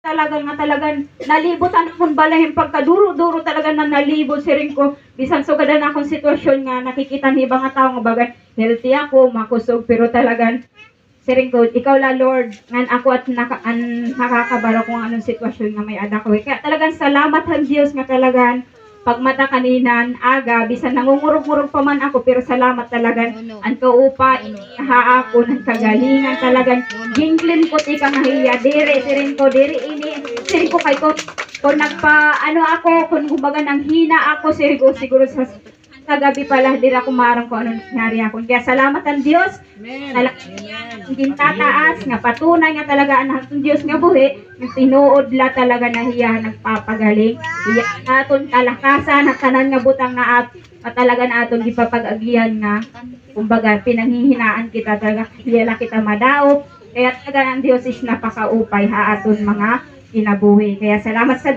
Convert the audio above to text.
talagang nalibutan akong balahin pagkaduro-duro talaga na nalibot siring ko bisan sugadan akong sitwasyon nga nakikita ni ibang tao nga bagay healthy ako makusog pero talagang siring ko ikaw la Lord ngan ako at nakakabalo kung anong sitwasyon nga may ada ko kaya talagang salamat ang Dios nga talagang pagmata kaninan aga bisan nangungurog-ngurog pa man ako pero salamat talagang ang kaupa iniha ako ng kagalingan talagang ginglin ko ti kang nahiya dire sirin ko dire ini sirin ko kay ko kung nagpa ano ako kung kumbaga nang hina ako sirin ko siguro sa kagabi pala dire ako marang kung ano nangyari ako kaya salamat ang Dios talagang tataas nga patunay nga talaga ang Diyos nga buhi nga tinuod la talaga nahiya nagpapagaling iya aton kalakasan at tanan nga butang na at talaga na aton gipapag-agihan nga kumbaga pinanghihinaan kita talaga hiyala kita madaop kaya talaga ang Diyos is napakaupay ha aton mga kinabuhi kaya salamat sa